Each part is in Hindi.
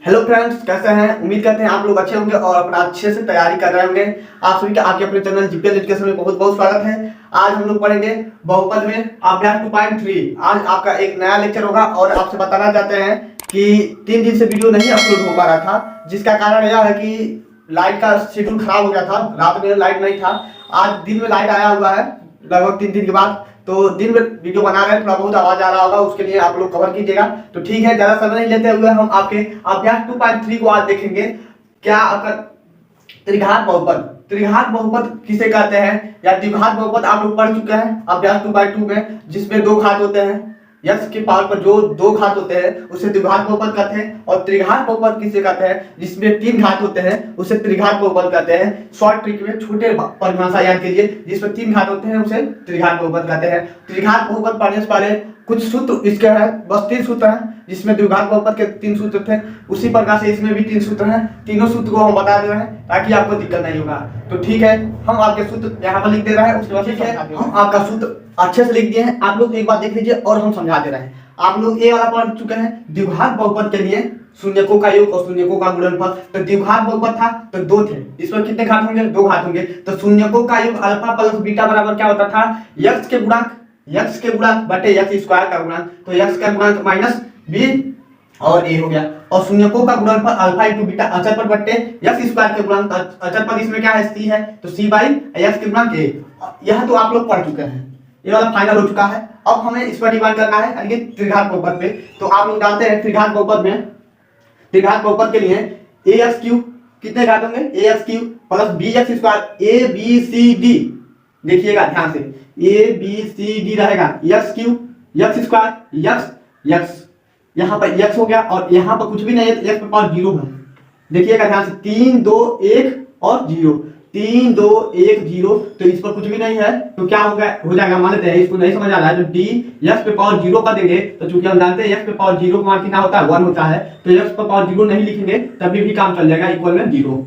हेलो फ्रेंड्स, कैसे हैं? उम्मीद करते हैं आप लोग अच्छे होंगे और अपना अच्छे से तैयारी कर रहे होंगे। आप सभी का आपके अपने चैनल जीपीएल एजुकेशन में बहुत बहुत स्वागत है। आज हम लोग पढ़ेंगे बहुपद में अभ्यास 2.3। आज आपका एक नया लेक्चर होगा और आपसे बताना चाहते हैं कि 3 दिन से वीडियो नहीं अपलोड हो पा रहा था, जिसका कारण यह है कि लाइट का शेड्यूल खराब हो गया था। रात में लाइट नहीं था, आज दिन में लाइट आया हुआ है लगभग 3 दिन के बाद। तो दिन में वीडियो बना रहे हैं, थोड़ा बहुत आवाज आ रहा होगा, उसके लिए आप लोग कवर कीजिएगा। तो ठीक है, ज्यादा समय नहीं लेते हुए हम आपके अभ्यास 2.3 को आज देखेंगे। क्या आपका त्रिघात बहुपद, त्रिघात बहुपद किसे कहते हैं या द्विघात बहुपद आप लोग पढ़ चुके हैं अभ्यास 2.2 में, जिसमें 2 घात होते हैं। यक्स के पावर पर जो 2 घात होते हैं उसे द्विघात बहुपद कहते हैं। और त्रिघात बहुपद किसे कहते हैं? जिसमें 3 घात होते हैं उसे त्रिघात बहुपद कहते हैं। शॉर्ट ट्रिक में छोटे परिभाषा याद कीजिए, जिसमें 3 घात होते हैं उसे त्रिघात बहुपद कहते हैं। त्रिघात बहुपद पढ़ने से पहले कुछ सूत्र इसके हैं, बस 3 सूत्र हैं। जिसमें द्विघात बहुपद के 3 सूत्र थे, उसी प्रकार से इसमें भी 3 सूत्र हैं। तीनों सूत्र को हम बता दे रहे हैं ताकि आपको दिक्कत नहीं होगा। तो ठीक है, हम आपके सूत्र यहाँ पर लिख दे रहे हैं। उसके बाद ठीक है, हम आपका सूत्र अच्छे से लिख दिए हैं। आप लोग एक बार देख लीजिए और हम समझा दे रहे हैं। आप लोग ए वाला पढ़ चुके हैं, द्विघात बहुपद के लिए शून्यकों का योग और शून्यकों का गुणनफल। तो द्विघात बहुपद था तो 2 थे, इसमें कितने घात होंगे? 2 घात होंगे। तो शून्यकों का योग अल्फा प्लस बीटा बराबर क्या होता था? यक्स के गुणांक बटे यक्स स्क्वायर का गुणांक। तो यक्स का गुणांक माइनस बी और ए हो गया। और शून्यकों का गुणनफल अल्फा इंटू बीटा अचर पर बटे यक्स स्क्वायर के गुणांक। अचर पर इसमें क्या है? सी है, तो सी बाई यक्स के गुणांक ए। यह तो आप लोग पढ़ चुके हैं, ये वाला फाइनल हो चुका है। अब हमें इस पर डिवाइड करना है यानी कि त्रिघात बहुपद पे। तो आप लोग जानते हैं त्रिघात बहुपद में, त्रिघात बहुपद के लिए ए एक्स क्यूब कितने घात होंगे? A X cube plus B X square, A B C D, देखिएगा ध्यान से, ए बी सी डी रहेगा। X cube X square X, यहाँ पर एक्स हो गया और यहाँ पर कुछ भी नहीं है तो एक्स पर पावर 0 है। देखिएगा ध्यान से, 3 2 1 और 0, 3 2 1 0। तो इस पर कुछ भी नहीं है तो क्या होगा? हो जाएगा, मान लेते हैं इसको नहीं समझ आ रहा है तो डी एक्स पे पावर 0 कर देंगे। तो चूंकि हम जानते हैं एक्स पे पावर 0 का मान कितना होता है? 1 होता है। तो एक्स पे पावर 0 नहीं लिखेंगे तभी भी काम चल जाएगा, इक्वल में 0।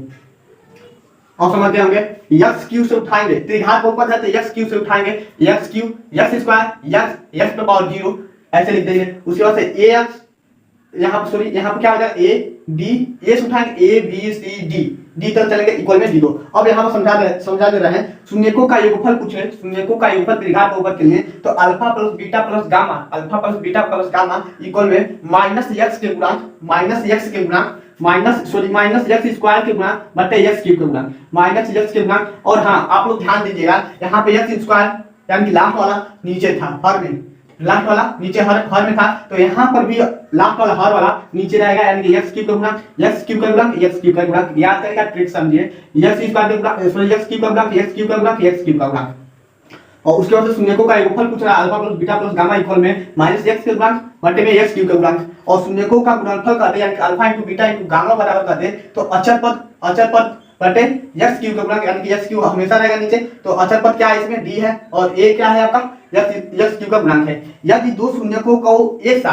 और समझते होंगे, एक्स क्यूब से उठाएंगे, त्रिघात बहुपद है तो एक्स क्यूब से उठाएंगे, x cube X square x पे पावर 0 ऐसे लिख देंगे। उसके बाद से ए एक्स, यहाँ पर सॉरी यहाँ पर क्या हो जाएगा? ए डी, ए से उठाएंगे ए बी सी डी तक चलेंगे, इक्वल में 0। अब यहाँ पर समझा दे रहे हैं शून्यकों का योगफल पूछे, शून्यकों का योगफल त्रिघात बहुपद के लिए। तो alpha plus beta plus gamma, alpha plus beta plus gamma equal में माइनस एक्स के गुणांक माइनस एक्स स्क्वायर के गुणांक बटे एक्स क्यूब के गुणांक, माइनस एक्स के गुणांक। और हाँ, आप लोग ध्यान दीजिएगा, यहाँ पे एक्स स्क्वायर यानी कि लास्ट वाला नीचे था, हर में लास्ट वाला नीचे हर में था, तो यहाँ पर भी लास्ट वाला हर वाला नीचे रहेगा यानी कि एक्स क्यूब का गुणांक एक्स क्यूब का गुणांक एक्स क्यूब का गुणांक। याद करेगा, ट्रिक समझिए, एक्स स्क्वायर का गुणांक एक्स क्यूब का गुणांक एक्स क्यूब का गुणांक एक्स क्यूब का गुणांक। और उसके बाद शून्यकों का योगफल पूछ रहा है, alpha plus beta plus gamma equal में माइनस एक्स के गुणांक बटे में एक्स क्यूब का गुणांक। और शून्यकों का गुणनफल करते यानी कि alpha into beta into gamma बराबर करते तो अचर पद बटे एक्स क्यूब का गुणांक यानी कि एक्स क्यूब हमेशा रहेगा नीचे। तो अचर पद क्या है? इसमें डी है और ए क्या है आपका? एक्स क्यूब का गुणांक है। यदि दो शून्यकों को एक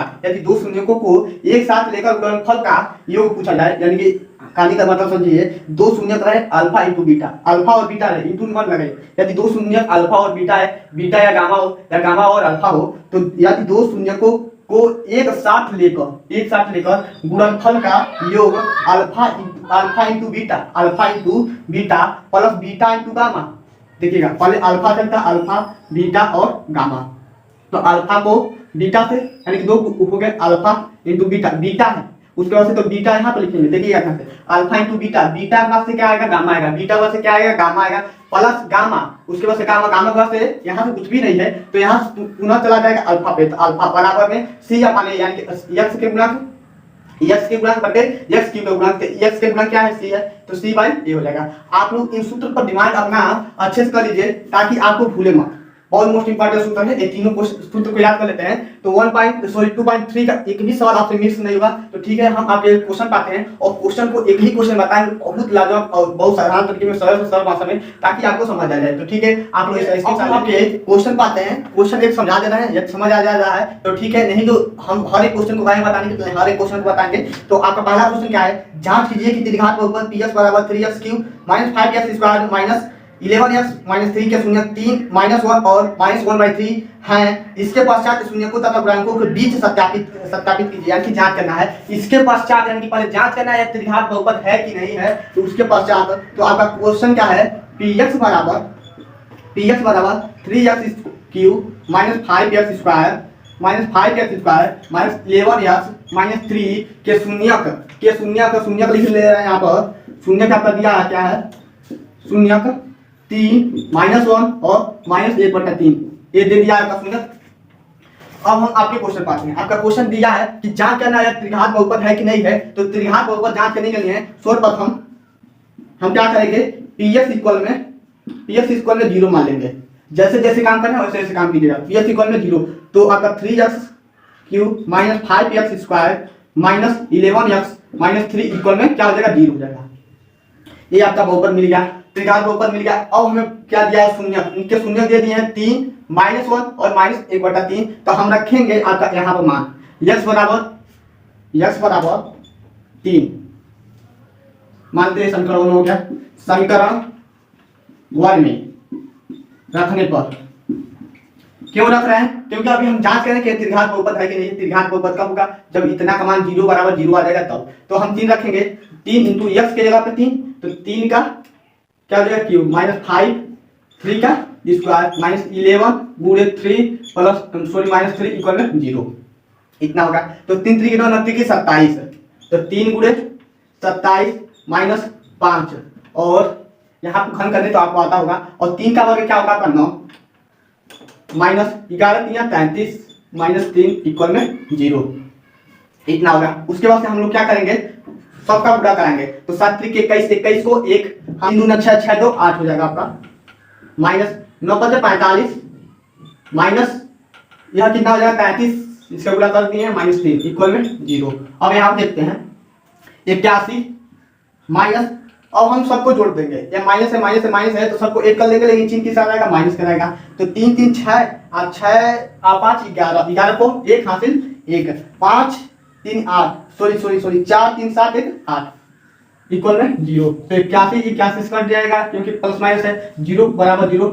साथ लेकर गुणनफल का योग पूछा जाए, यानी कि कहानी का मतलब समझिए, 2 शून्यक रहे अल्फा इंटू बीटा, अल्फा और बीटा रहे इंटू 1 लगे। यदि 2 शून्यक अल्फा और बीटा है, बीटा या गामा हो या गामा और अल्फा हो, तो यदि 2 शून्यकों को एक साथ लेकर गुणनफल का योग alpha into beta plus beta into gamma. देखिएगा, पहले अल्फा चलता, अल्फा बीटा और गामा। तो अल्फा को बीटा से यानी कि 2 हो गए अल्फा इंटू बीटा है, उसके बाद से तो बीटा यहाँ पर लिखेंगे। देखिएगा यहाँ से, अल्फा इंटू बीटा के बाद से क्या आएगा? गामा आएगा, बीटा बाद से क्या आएगा? गामा आएगा, प्लस गामा, उसके बाद से गामा के बाद से यहाँ से कुछ भी नहीं है तो यहाँ पुनः चला जाएगा अल्फा पे। तो अल्फा बराबर में सी अपन यानी कि एक्स के गुणांक बटे एक्स क्यूब का गुणांक। एक्स के गुणांक क्या है? सी है, तो सी बाई ए हो जाएगा। आप लोग इन सूत्र पर दिमाग अपना अच्छे से कर लीजिए ताकि आपको भूले मत। बहुत मोस्ट इंपॉर्टेंट सूत्र है, ये तीनों सूत्र को याद कर लेते हैं तो 2.3 का एक भी सवाल आपसे मिस नहीं होगा। तो ठीक है, हम आपके क्वेश्चन पाते हैं और क्वेश्चन को एक ही क्वेश्चन बताएंगे बहुत लाजवाब और बहुत साधारण तरीके में, सरल से सरल भाषा में, ताकि आपको समझ आ जाए। तो ठीक है, आप लोग आपके क्वेश्चन पाते हैं, क्वेश्चन एक समझा दे रहे हैं, समझ आ जा रहा है तो ठीक है, नहीं तो हम हर एक क्वेश्चन को बारे में बताएंगे, तो हर एक क्वेश्चन को बताएंगे। तो आपका पहला क्वेश्चन क्या है? जांच कीजिए कि त्रिघात बहुपद पी एक्स बराबर 3x³ - 5x² - 11x माइनस 3 के शून्य 3 -1 और -1/3 हैं। इसके पश्चात शून्यकों तथा गुणांकों के बीच सत्यापित कीजिए, यानी कि जांच करना है। इसके पश्चात यानी कि पहले जांच करना है त्रिघात बहुपद है कि नहीं है। तो उसके पश्चात तो आपका क्वेश्चन क्या है, px बराबर 3x³ minus 5x² minus 11x के शून्यक लिख ले रहे हैं यहाँ पर। शून्यक आपका दिया है क्या है, शून्यक 3 -1 और -1/3 ये दे दिया है आपका शून्यक। अब हम आपके क्वेश्चन पाते हैं। आपका क्वेश्चन दिया है कि जांच करना है त्रिघात बहुपद है कि नहीं है। तो त्रिघात बहुपद जांच करने के लिए सर्वप्रथम हम क्या करेंगे, px इक्वल में 0 मान लेंगे। जैसे जैसे काम करना है वैसे वैसे काम कीजिएगा। px इक्वल में 0 तो आपका 3x³ minus 5x² minus 11x -3 equal में क्या हो जाएगा, 0 हो जाएगा। ये आपका बहुपद मिल गया, त्रिघात बहुपद मिल गया। अब हमें क्या दिया है, शून्यक। इनके शून्यक दे दिए हैं 3 -1 और -1/3। तो हम रखेंगे आपका यहाँ पर मान x बराबर 3 मानते हैं। समीकरण हो गया, समीकरण 1 में रखने पर क्यों रख रहे हैं, क्योंकि अभी हम जांच करें कि त्रिघात बहुपद है कि नहीं। त्रिघात बहुपद कब होगा, जब इतना का मान 0 बराबर 0 आ जाएगा तब। तो हम 3 रखेंगे, 3 इंटू x के जगह पे 3, तो 3 का क्या हो जाएगा क्यूब -5, 3 का स्क्वायर -11 गुणे 3 -3 इक्वल में 0 इतना होगा। तो 3 3 कितना 27, तो 3 गुणे 27 -5 और यहाँ पर घन करने तो आपको आता होगा। और 3 का वर्ग क्या होगा आपका 9 -11 3 33 -3 इक्वल में 0 इतना होगा। उसके बाद से हम लोग क्या करेंगे, सबका गुणा कराएंगे। तो 7 3 21 को 1 हम 2 6 6 2 8 हो जाएगा आपका -9 5 45 माइनस यह कितना हो जाएगा 35, इसका गुणा कर दिए -3 इक्वल में 0। अब यहाँ देखते हैं 81 माइनस, अब हम सबको जोड़ देंगे। ये माइनस है तो सबको एक कर लेंगे, लेकिन चिन्ह किस आएगा, माइनस कराएगा। तो 3 3 6 6 5 11 को 1 हासिल 1 5 3 8 सॉरी 4 3 7 1 8 इक्वल में 0। तो 81 कट जाएगा क्योंकि प्लस माइनस है, 0 बराबर 0।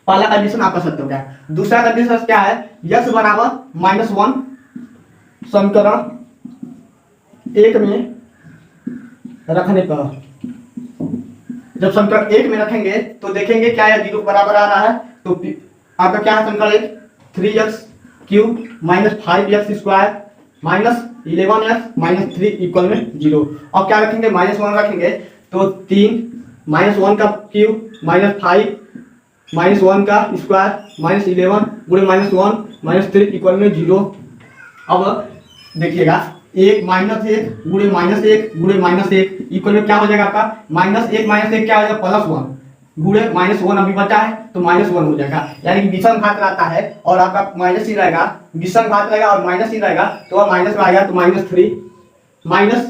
पहला कंडीशन आपका सत्य हो गया। दूसरा कंडीशन क्या है, x बराबर -1 समीकरण 1 में रखने पर, जब समीकरण 1 में रखेंगे तो देखेंगे क्या है, 0 बराबर आ रहा है। तो आपका क्या है समीकरण 1, 3x³ minus 5x² minus 11x -3 equal में 0। अब क्या रखेंगे, -1 रखेंगे। तो 3 -1 का क्यूब -5 -1 का स्क्वायर -11 गुणे -1 -3 इक्वल में 0। अब देखिएगा 1 -1 गुणे -1 गुणे -1 इक्वल में क्या हो जाएगा आपका, -1 क्या हो जाएगा +1 गुणे -1 अभी बचा है तो -1 हो जाएगा। यानी कि विषम घात रहता है और आपका माइनस ही रहेगा, विषम घात रहेगा और माइनस ही रहेगा तो वह माइनस में आएगा। तो -3 माइनस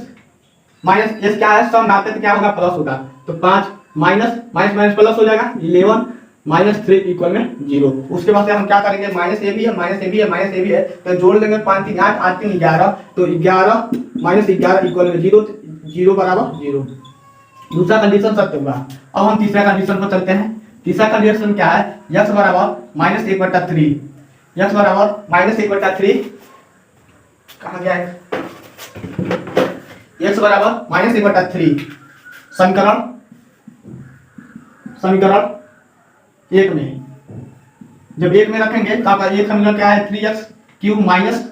एस क्या है, सम घात है तो क्या होगा, प्लस होगा। तो 5 माइनस प्लस हो जाएगा 11 -3 इक्वल में 0। उसके बाद से हम क्या करेंगे, माइनस ए भी है तो जोड़ लेंगे 5 3 8 8 3 11, तो 11 -11 इक्वल में 0, 0 बराबर 0। दूसरा कंडीशन सत्य होगा। अब हम तीसरा कंडीशन पर चलते हैं। तीसरा कंडीशन क्या है, x बराबर -1/3, x बराबर -1/3 कहाँ गया है, x बराबर -1/3 समीकरण 1 में, जब 1 में रखेंगे तो आपका एक समीकरण क्या है, 3x³ minus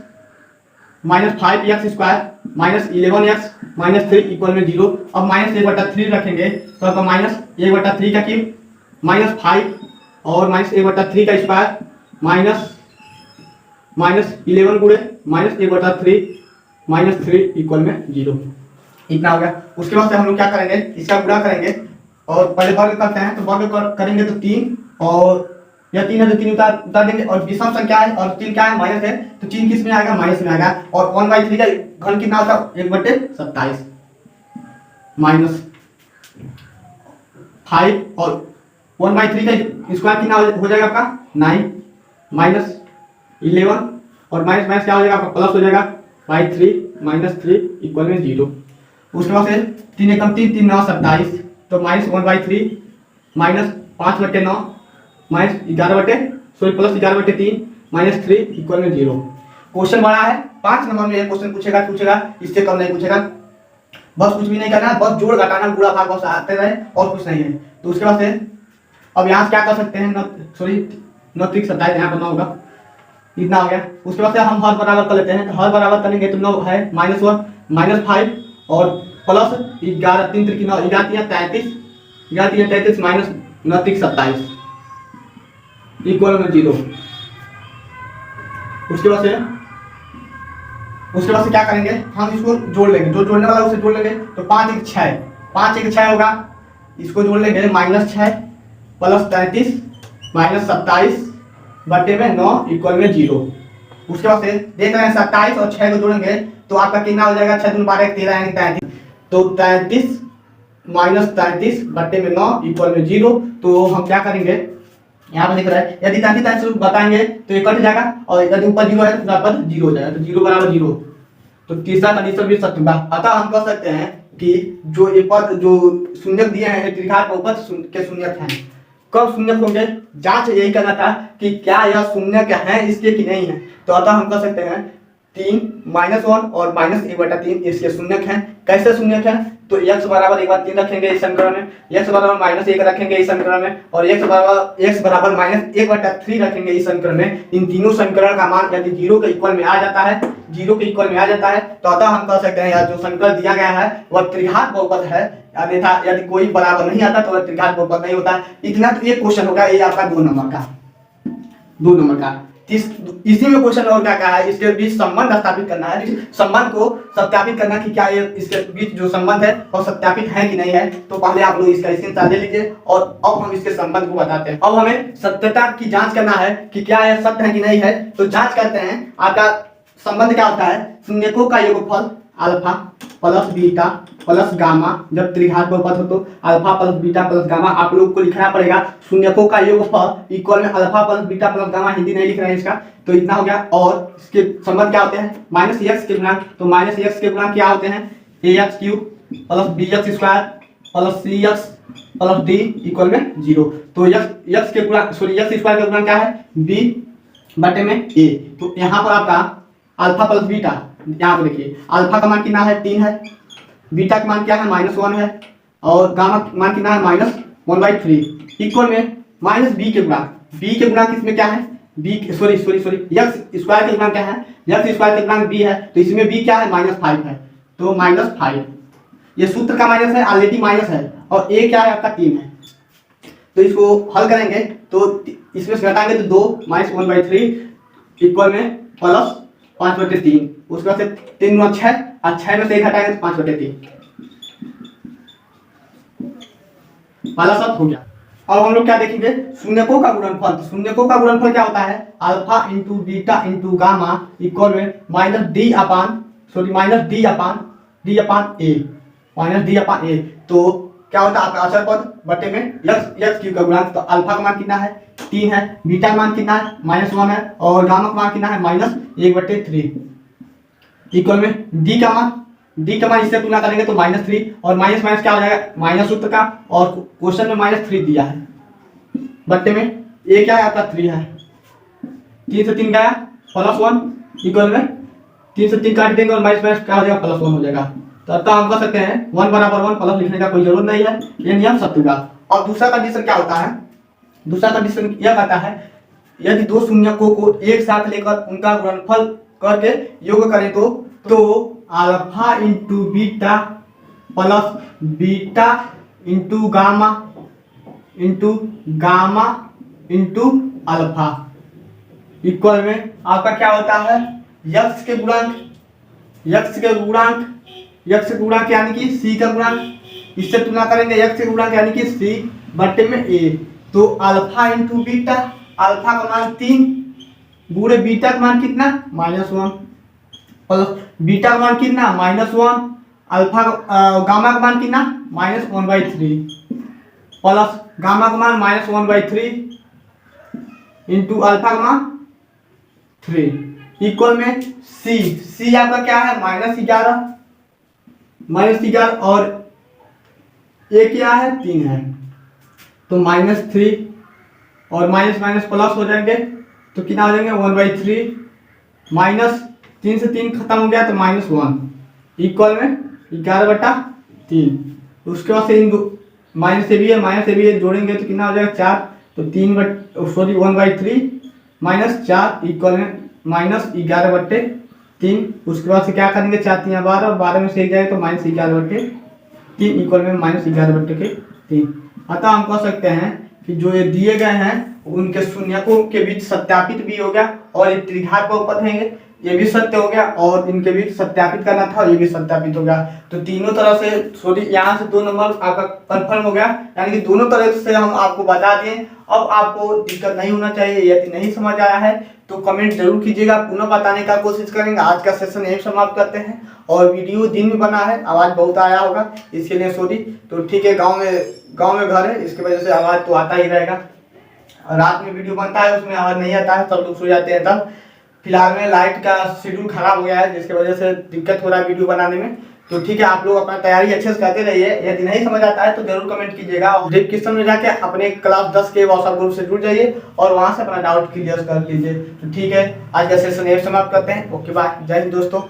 5x² minus 11x -3 equal में 0। अब -1/3 रखेंगे तो आपका -1/3 का क्यूब -5 और -1/3 का स्क्वायर -11 गुणे -1/3 इक्वल में 0 इतना हो गया। उसके बाद से हम लोग क्या करेंगे, इसका गुणा करेंगे और पहले वर्ग करते हैं। तो वर्ग करेंगे तो 3 और यह 3 है तो 3 उतार देंगे और विषम संख्या है और चिन्ह क्या है, माइनस है तो चिन्ह किस में आएगा, माइनस में आएगा। और 1/3 का घन कितना होता है, 1/27 -5 और 1/3 का स्क्वायर कितना हो जाएगा आपका 9 -11 और माइनस क्या हो जाएगा आपका प्लस हो जाएगा 3 इक्वल में 0। उसके बाद से 3 एकम 3 3 9 27 तो -1/3 -5/9 +11/3 -3 इक्वल में 0। क्वेश्चन बड़ा है, 5 नंबर में ये क्वेश्चन पूछेगा, इससे कम नहीं पूछेगा। बस कुछ भी नहीं करना है, बस जोड़ घटाना गुणा भाग बस आते रहे और कुछ नहीं है। तो उसके बाद से अब यहाँ से क्या कर सकते हैं, 9×3 = 27 यहाँ पर 9 होगा, इतना हो गया। उसके बाद से हम हर बराबर कर लेते हैं, तो हर बराबर करेंगे तो 9 है -1 -5 और प्लस 11 3 3 9 11 33 -9 3 27 इक्वल में 0। उसके बाद से क्या करेंगे, हम इसको जोड़ लेंगे, जो जोड़ने वाला उसे जोड़ लेंगे। तो 5 1 6 5 1 6 होगा, इसको जोड़ लेंगे -6 + 33 -27/9 इक्वल में 0। उसके बाद से देख रहे हैं 27 और 6 को जोड़ेंगे तो आपका कितना हो जाएगा, 6 दूनी 12 13 यानी 33। तो 33 -33/9 इक्वल में 0। तो हम क्या करेंगे, यहाँ पर दिख रहा है यदि 33 बताएंगे तो ये कट जाएगा और यदि ऊपर 0 है तो पूरा पद 0 हो जाएगा। तो 0 = 0, तो तीसरा कंडीशन भी सत्य होगा। अतः हम कह सकते हैं कि जो ये पद जो शून्यक दिए हैं त्रिघात बहुपद के शून्यक हैं। कब शून्यक होंगे, जांच यही करना था कि क्या यह शून्यक है इसके कि नहीं है। तो अतः हम कह सकते हैं 3 -1 और -1/3 इसके शून्यक हैं। कैसे शून्यक हैं, तो x बराबर 1/3 रखेंगे इस समीकरण में, x बराबर -1 रखेंगे इस समीकरण में और x बराबर -1/3 रखेंगे इस समीकरण में। इन तीनों समीकरण का मान यदि 0 के इक्वल में आ जाता है, 0 के इक्वल में आ जाता है तो अतः हम कह सकते हैं यह जो समीकरण दिया गया है वह त्रिघात बहुपद है। अन्यथा यदि कोई बराबर नहीं आता तो वह त्रिघात बहुपद नहीं होता। इतना तो ये क्वेश्चन होगा, ये आपका 2 नंबर का। इसी में क्वेश्चन और क्या कहा है, इसके बीच संबंध स्थापित करना है, संबंध को सत्यापित करना कि क्या ये इसके बीच जो संबंध है वो सत्यापित है कि नहीं है। तो पहले आप लोग इसका स्क्रीनशॉट ले लीजिए और अब हम इसके संबंध को बताते हैं। अब हमें सत्यता की जांच करना है कि क्या यह सत्य है कि नहीं है। तो जांच करते हैं, आपका संबंध क्या होता है, शून्यकों का योगफल alpha plus beta plus gamma. जब त्रिघात बहुपद हो तो alpha plus beta plus gamma आप लोग को लिखना पड़ेगा। शून्यकों का योगफल इक्वल में alpha plus beta plus gamma, Hindi नहीं लिख रहे हैं इसका, तो इतना हो गया। और इसके संबंध क्या होते हैं, -x के गुणांक। तो -x के गुणांक क्या होते हैं, ax³ + bx² + cx + d equal में 0। तो x के गुणांक x² का गुणांक क्या है, b/a। तो यहाँ पर आपका अल्फा प्लस बीटा, यहाँ पर देखिए अल्फा का मान कितना है, 3 है, बीटा का मान क्या है, -1 है और गामा का मान कितना है, -1/3 इक्वल में -b के गुणांक। b के गुणांक इसमें क्या है, x² के गुणांक क्या है, x² के गुणांक b है। तो इसमें b क्या है, -5 है। तो -5 ये सूत्र का माइनस है, ऑलरेडी माइनस है और a क्या है आपका 3 है। तो इसको हल करेंगे तो इसमें से घटाएंगे तो 2 -1/3 इक्वल में +5/3। उसके बाद से 3 × 6 और 6 में से 1 घटाएंगे तो 5/3 वाला सब हो गया। अब हम लोग क्या देखेंगे, शून्यकों का गुणनफल। तो शून्यकों का गुणनफल क्या होता है, alpha into beta into gamma equal में -d/a। तो क्या होता है आपका अचर पद बटे में x³ का गुणांक। तो अल्फा का मान कितना है, 3 है, बीटा का मान कितना है, -1 है और गामा का मान कितना है, -1/3 इक्वल में d का मान इससे तुलना करेंगे तो -3 और माइनस माइनस क्या हो जाएगा, माइनस सूत्र का, और क्वेश्चन में -3 दिया है बट्टे में a क्या है आपका 3 है, 3 से 3 गया +1 इक्वल में 3 से 3 काट देंगे और माइनस माइनस क्या हो जाएगा, +1 हो जाएगा। तो अब हम कह सकते हैं 1 = 1 प्लस लिखने का कोई जरूरत नहीं है, ये नियम सत्य होगा। और दूसरा कंडीशन क्या होता है, दूसरा कंडीशन यह कहता है यदि दो शून्यकों को एक साथ लेकर उनका गुणनफल करके योग करें तो alpha into beta plus beta into gamma into alpha equal में आपका क्या होता है, यक्स के गुणांक यानी कि सी का गुणांक। इससे तुलना करेंगे यक्स के गुणांक यानी कि सी बट्टे में ए। तो अल्फा इंटू बीटा, अल्फा का मान 3 गुणे बीटा का मान कितना, -1 प्लस बीटा का मान कितना, -1 अल्फा गामा का मान कितना, -1/3 प्लस गामा का मान -1/3 इंटू अल्फा का मान 3 इक्वल में सी आपका क्या है, -11 और ए क्या है, 3 है। तो -3 और माइनस माइनस प्लस हो जाएंगे तो कितना हो जाएंगे 1/3 माइनस 3 से 3 खत्म हो गया तो -1 इक्वल में 11/3। उसके बाद से इन माइनस से भी है माइनस से भी है जोड़ेंगे तो कितना हो जाएगा 4 तो 1/3 माइनस 4 इक्वल में -11/3। उसके बाद से क्या करेंगे 4 3 12 12 में से 1 जाएगा तो -11/3 इक्वल में -11/3। अतः हम कह सकते हैं कि जो ये दिए गए हैं उनके शून्यकों के बीच सत्यापित भी हो गया और ये त्रिघात बहुपद हैं ये भी सत्य हो गया और इनके बीच सत्यापित करना था ये भी सत्यापित हो गया। तो तीनों तरह से सॉरी यहाँ से 2 नंबर आपका कंफर्म हो गया, यानी कि दोनों तरह से हम आपको बता दिए। अब आपको दिक्कत नहीं होना चाहिए। यदि नहीं समझ आया है तो कमेंट जरूर कीजिएगा, पुनः बताने का कोशिश करेंगे। आज का सेशन यही समाप्त करते हैं और वीडियो दिन में बना है, आवाज़ बहुत आया होगा इसके लिए सॉरी। तो ठीक है, गाँव में घर है इसकी वजह से आवाज़ तो आता ही रहेगा। रात में वीडियो बनता है उसमें आवाज़ नहीं आता है, सब लोग सो जाते हैं तब। फिलहाल में लाइट का शेड्यूल खराब हो गया है जिसकी वजह से दिक्कत हो रहा है वीडियो बनाने में। तो ठीक है, आप लोग अपना तैयारी अच्छे से करते रहिए। यदि नहीं समझ आता है तो जरूर कमेंट कीजिएगा और डिस्क्रिप्शन में जाके अपने क्लास 10 के व्हाट्सएप ग्रुप से जुड़ जाइए और वहां से अपना डाउट क्लियर कर लीजिए। तो ठीक है, आज का सेशन यही समाप्त करते हैं। ओके बाय, जय हिंद दोस्तों।